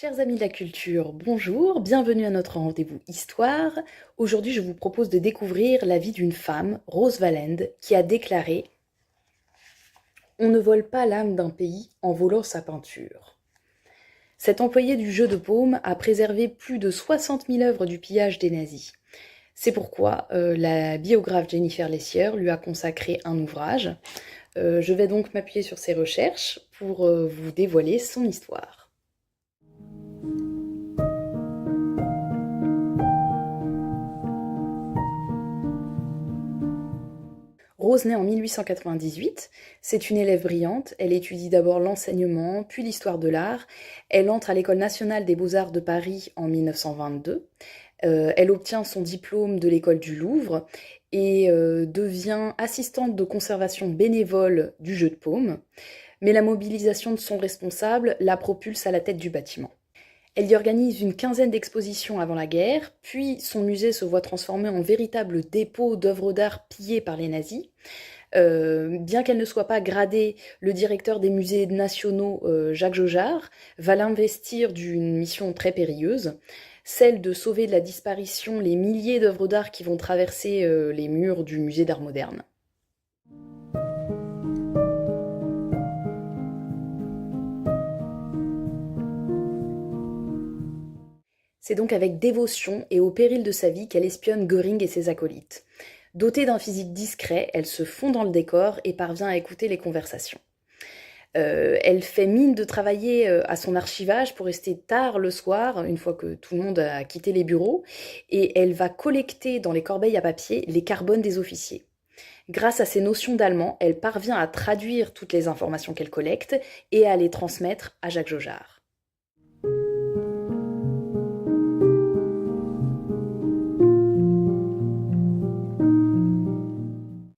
Chers amis de la culture, bonjour, bienvenue à notre rendez-vous Histoire. Aujourd'hui, je vous propose de découvrir la vie d'une femme, Rose Valland, qui a déclaré On ne vole pas l'âme d'un pays en volant sa peinture. Cet employé du jeu de paume a préservé plus de 60 000 œuvres du pillage des nazis. C'est pourquoi la biographe Jennifer Lessier lui a consacré un ouvrage. Je vais donc m'appuyer sur ses recherches pour vous dévoiler son histoire. Rose naît en 1898, c'est une élève brillante, elle étudie d'abord l'enseignement, puis l'histoire de l'art, elle entre à l'École nationale des beaux-arts de Paris en 1922, elle obtient son diplôme de l'École du Louvre et devient assistante de conservation bénévole du jeu de paume, mais la mobilisation de son responsable la propulse à la tête du bâtiment. Elle y organise une quinzaine d'expositions avant la guerre, puis son musée se voit transformé en véritable dépôt d'œuvres d'art pillées par les nazis. Bien qu'elle ne soit pas gradée, le directeur des musées nationaux, Jacques Jaujard, va l'investir d'une mission très périlleuse, celle de sauver de la disparition les milliers d'œuvres d'art qui vont traverser les murs du musée d'art moderne. C'est donc avec dévotion et au péril de sa vie qu'elle espionne Göring et ses acolytes. Dotée d'un physique discret, elle se fond dans le décor et parvient à écouter les conversations. Elle fait mine de travailler à son archivage pour rester tard le soir, une fois que tout le monde a quitté les bureaux, et elle va collecter dans les corbeilles à papier les carbones des officiers. Grâce à ses notions d'allemand, elle parvient à traduire toutes les informations qu'elle collecte et à les transmettre à Jacques Jaujard.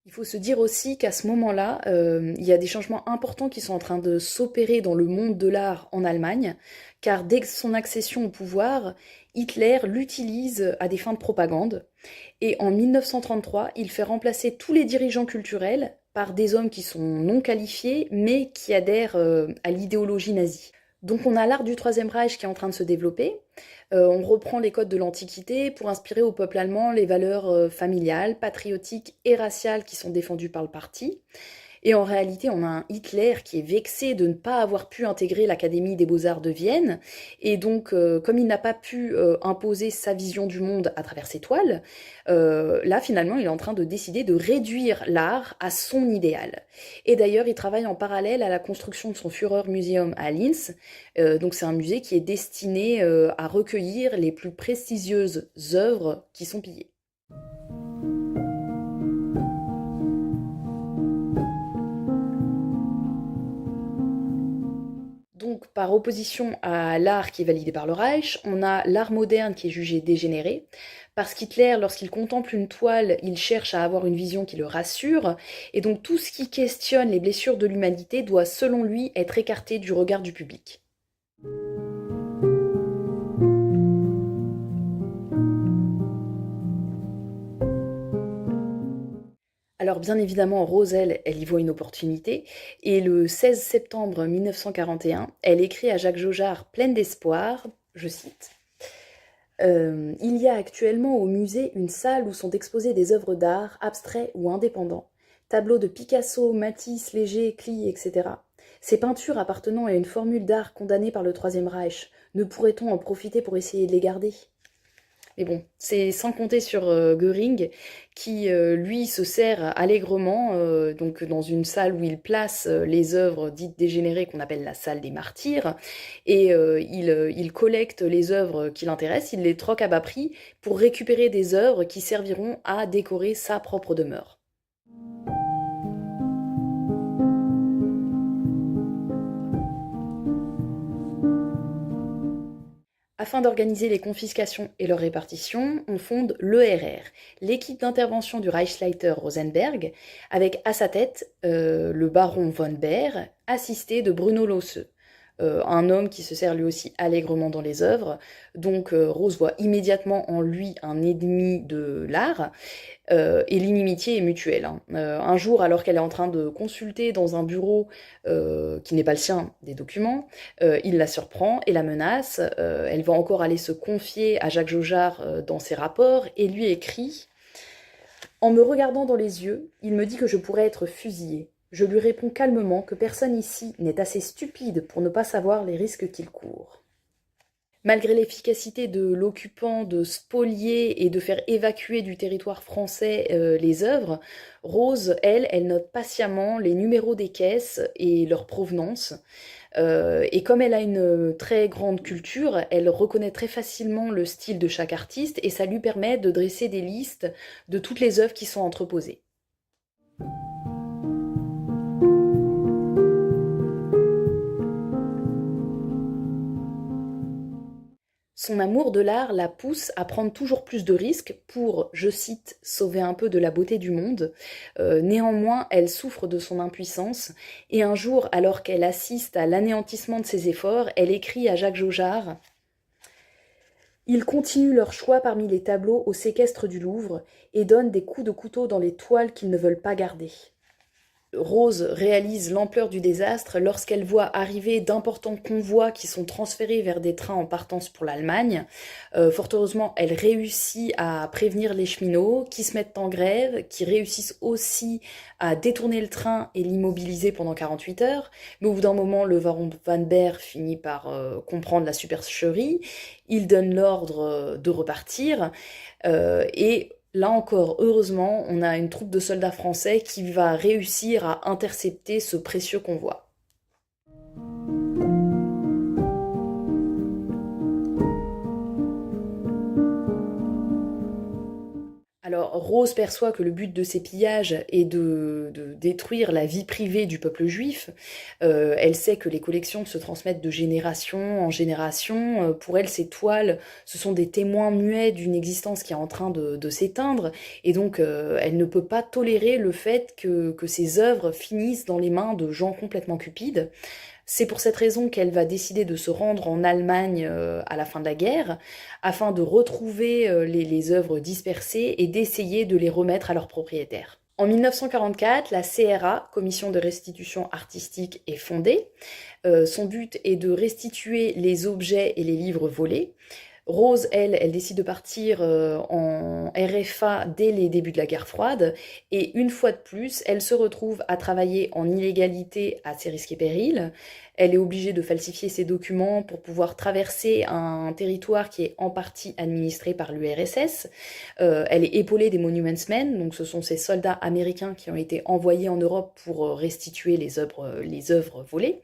Il faut se dire aussi qu'à ce moment-là, il y a des changements importants qui sont en train de s'opérer dans le monde de l'art en Allemagne, car dès son accession au pouvoir, Hitler l'utilise à des fins de propagande. Et en 1933, il fait remplacer tous les dirigeants culturels par des hommes qui sont non qualifiés, mais qui adhèrent à l'idéologie nazie. Donc on a l'art du Troisième Reich qui est en train de se développer. On reprend les codes de l'Antiquité pour inspirer au peuple allemand les valeurs familiales, patriotiques et raciales qui sont défendues par le parti. Et en réalité, on a un Hitler qui est vexé de ne pas avoir pu intégrer l'Académie des Beaux-Arts de Vienne. Et donc, comme il n'a pas pu imposer sa vision du monde à travers ses toiles, là, finalement, il est en train de décider de réduire l'art à son idéal. Et d'ailleurs, il travaille en parallèle à la construction de son Führermuseum à Linz. Donc, c'est un musée qui est destiné à recueillir les plus prestigieuses œuvres qui sont pillées. Donc, par opposition à l'art qui est validé par le Reich, on a l'art moderne qui est jugé dégénéré, parce qu'Hitler, lorsqu'il contemple une toile, il cherche à avoir une vision qui le rassure, et donc tout ce qui questionne les blessures de l'humanité doit, selon lui, être écarté du regard du public. Alors bien évidemment, Roselle, elle y voit une opportunité, et le 16 septembre 1941, elle écrit à Jacques Jaujard pleine d'espoir, je cite, il y a actuellement au musée une salle où sont exposées des œuvres d'art, abstraits ou indépendants, tableaux de Picasso, Matisse, Léger, Klee, etc. Ces peintures appartenant à une formule d'art condamnée par le Troisième Reich, ne pourrait-on en profiter pour essayer de les garder ? Mais bon, c'est sans compter sur Göring, qui lui se sert allègrement, donc dans une salle où il place les œuvres dites dégénérées qu'on appelle la salle des martyrs, et il collecte les œuvres qui l'intéressent, il les troque à bas prix pour récupérer des œuvres qui serviront à décorer sa propre demeure. Afin d'organiser les confiscations et leur répartition, on fonde l'ERR, l'équipe d'intervention du Reichsleiter Rosenberg, avec à sa tête le baron von Baer, assisté de Bruno Losse. un homme qui se sert lui aussi allègrement dans les œuvres. Donc Rose voit immédiatement en lui un ennemi de l'art, et l'inimitié est mutuelle, hein. Un jour, alors qu'elle est en train de consulter dans un bureau qui n'est pas le sien des documents, il la surprend et la menace. Elle va encore aller se confier à Jacques Jaujard dans ses rapports et lui écrit: en me regardant dans les yeux, il me dit que je pourrais être fusillé. Je lui réponds calmement que personne ici n'est assez stupide pour ne pas savoir les risques qu'il court. Malgré l'efficacité de l'occupant de spolier et de faire évacuer du territoire français les œuvres, Rose, elle note patiemment les numéros des caisses et leur provenance. Et comme elle a une très grande culture, elle reconnaît très facilement le style de chaque artiste et ça lui permet de dresser des listes de toutes les œuvres qui sont entreposées. Son amour de l'art la pousse à prendre toujours plus de risques pour, je cite, sauver un peu de la beauté du monde. Néanmoins, elle souffre de son impuissance et un jour, alors qu'elle assiste à l'anéantissement de ses efforts, elle écrit à Jacques Jaujard: ils continuent leur choix parmi les tableaux au séquestre du Louvre et donnent des coups de couteau dans les toiles qu'ils ne veulent pas garder. Rose réalise l'ampleur du désastre lorsqu'elle voit arriver d'importants convois qui sont transférés vers des trains en partance pour l'Allemagne. Fort heureusement, elle réussit à prévenir les cheminots qui se mettent en grève, qui réussissent aussi à détourner le train et l'immobiliser pendant 48 heures. Mais au bout d'un moment, le baron Van Berg finit par comprendre la supercherie. Il donne l'ordre de repartir et là encore, heureusement, on a une troupe de soldats français qui va réussir à intercepter ce précieux convoi. Alors, Rose perçoit que le but de ces pillages est de détruire la vie privée du peuple juif. Elle sait que les collections se transmettent de génération en génération. Pour elle, ces toiles, ce sont des témoins muets d'une existence qui est en train de s'éteindre. Et donc, elle ne peut pas tolérer le fait que ces œuvres finissent dans les mains de gens complètement cupides. C'est pour cette raison qu'elle va décider de se rendre en Allemagne à la fin de la guerre, afin de retrouver les œuvres dispersées et d'essayer de les remettre à leurs propriétaires. En 1944, la CRA, Commission de restitution artistique, est fondée. Son but est de restituer les objets et les livres volés. Rose, elle décide de partir en RFA dès les débuts de la guerre froide, et une fois de plus, elle se retrouve à travailler en illégalité à ses risques et périls. Elle est obligée de falsifier ses documents pour pouvoir traverser un territoire qui est en partie administré par l'URSS. Elle est épaulée des Monuments Men, donc ce sont ces soldats américains qui ont été envoyés en Europe pour restituer les œuvres volées.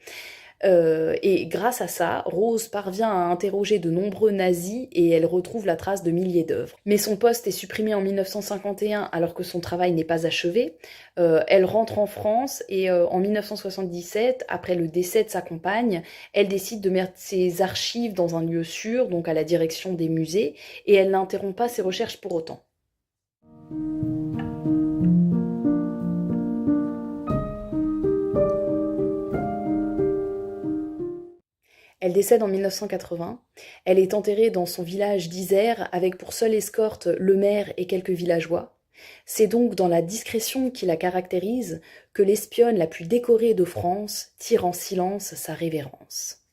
Et grâce à ça, Rose parvient à interroger de nombreux nazis et elle retrouve la trace de milliers d'œuvres. Mais son poste est supprimé en 1951 alors que son travail n'est pas achevé. Elle rentre en France et en 1977, après le décès de sa compagne, elle décide de mettre ses archives dans un lieu sûr, donc à la direction des musées, et elle n'interrompt pas ses recherches pour autant. Elle décède en 1980. Elle est enterrée dans son village d'Isère avec pour seule escorte le maire et quelques villageois. C'est donc dans la discrétion qui la caractérise que l'espionne la plus décorée de France tire en silence sa révérence.